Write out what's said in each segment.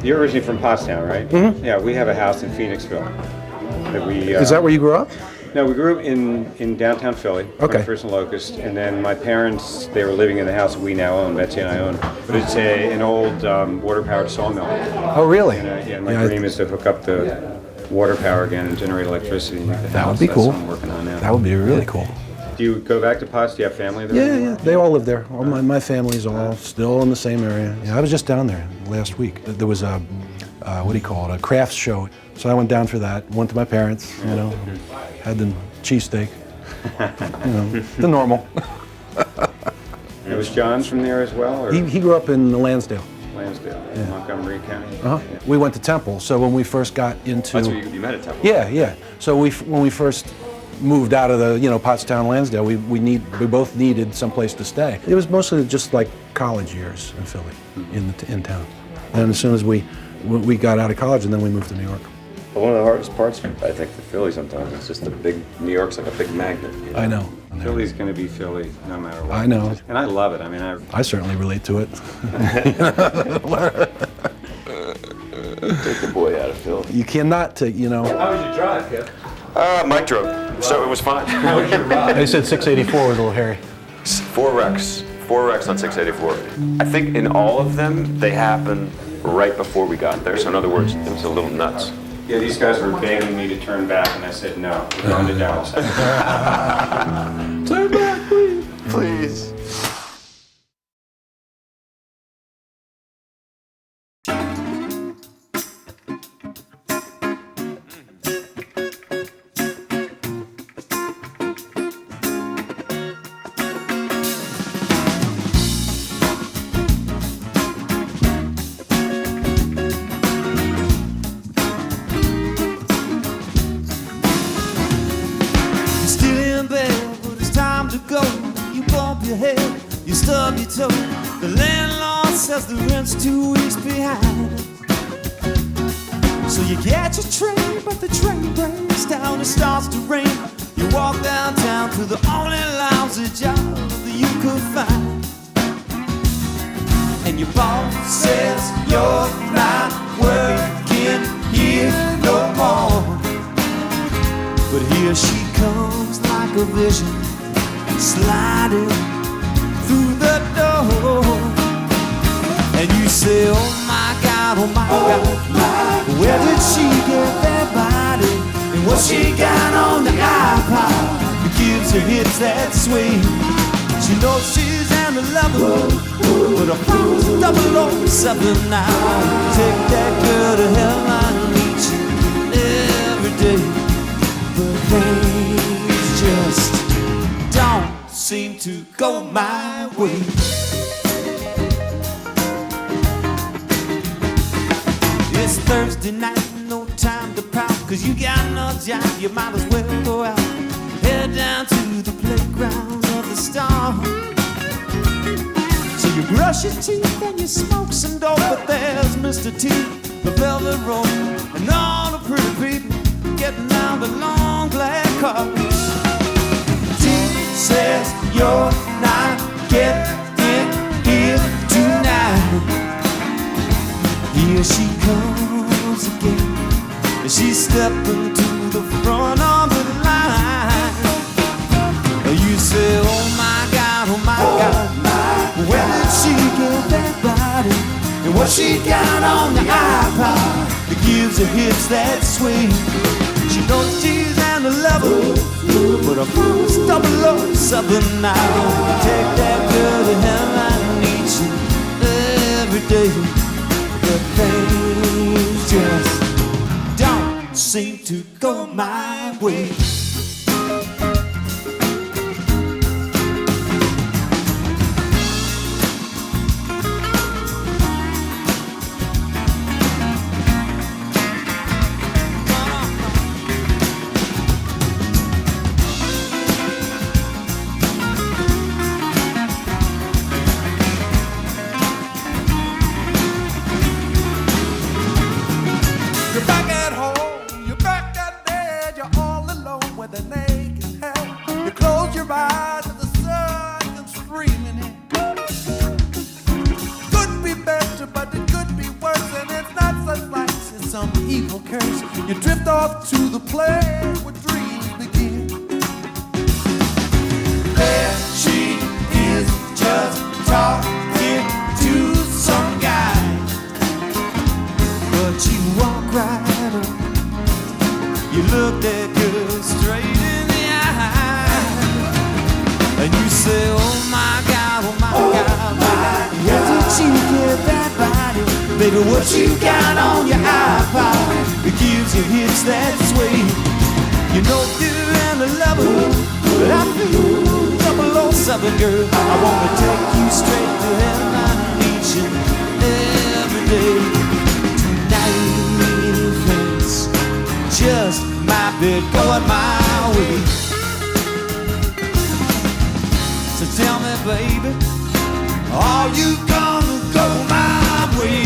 You're originally from Pottstown, right? Mm-hmm. Yeah, we have a house in Phoenixville. Is that where you grew up? No, we grew up in downtown Philly, Okay. First and Locust, and then my parents, they were living in the house we now own, Betsy and I own. But it's an old water-powered sawmill. Oh, really? And my dream is to hook up the water power again and generate electricity. That would be cool. That's what I'm working on now. That would be really cool. Do you go back to Potts? Do you have family there? Yeah. They all live there. All my family's all still in the same area. Yeah, I was just down there last week. There was a, what do you call it, a crafts show. So I went down for that, went to my parents, had the cheesesteak, the normal. And was John's from there as well? Or? He grew up in Lansdale. Lansdale, Montgomery County. Uh-huh. Yeah. We went to Temple, so when we first got into... That's where you met at Temple? Yeah. So when we first moved out of the, Pottstown, Lansdale, we both needed someplace to stay. It was mostly just like college years in Philly, in town. And as soon as we got out of college, and then we moved to New York. But one of the hardest parts, I think, for Philly sometimes, it's just New York's like a big magnet. I know. Philly's going to be Philly no matter what. I know. And I love it. I mean, I certainly relate to it. Take the boy out of Philly. You cannot take, How was your drive, Kip? Mike drove, so it was fine. How was your ride? They said 684 was a little hairy. 4 wrecks on 684. I think in all of them, they happened right before we got there. So in other words, it was a little nuts. Yeah, these guys were begging me to turn back, and I said no. We're going to Daryl. Turn back, please. Please. The landlord says the rent's 2 weeks behind. So you catch a train, but the train breaks down. It starts to rain. You walk downtown to the only lousy job that you could find. And your boss says you're not working here no more. But here she comes like a vision, sliding through the door. And you say, oh my God, where did she get that body? And what she got on the iPod that gives her hits that swing? She knows she's an 11, but her phone's 007 now. Take that girl to heaven each and every day. But things just don't seem to go my way. It's Thursday night, no time to pout, 'cause you got no job, you might as well go out. Head down to the playground of the stars. So you brush your teeth and you smoke some dope, but there's Mr. T, the velvet rope, and all the pretty people getting out the long black cars. Says you're not getting here tonight. Here she comes again, and she's stepping to the front of the line. You say, oh my God, where did she get that body? And what she got on the iPod that gives her hips that swing? She knows she's an 11, but her phone's 007 now. Take that girl to heaven each and every day. But things just don't seem to go my way. You're back at home, you're back at bed, you're all alone. evil curse. You drift off to the place where dreams begin. There she is, just talking to some guy. But you walk right up, you look that girl straight in the eye, and you say, oh my God, oh my God, where did you get that body? Baby, what you got on your iPod? It gives you hits that sway. You know you're in love with her, but I feel 007, girl. I wanna take you straight to heaven. I need you every day. Tonight, things just might be going my way. So tell me, baby, are you gonna go my way?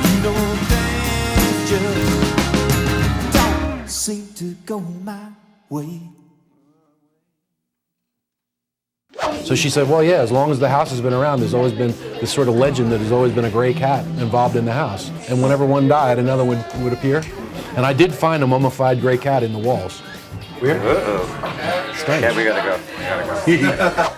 You know things just don't seem to go my way. So she said, well, yeah, as long as the house has been around, there's always been this sort of legend that there's always been a gray cat involved in the house. And whenever one died, another one would appear. And I did find a mummified gray cat in the walls. Uh-oh. Strange. Yeah, we gotta go.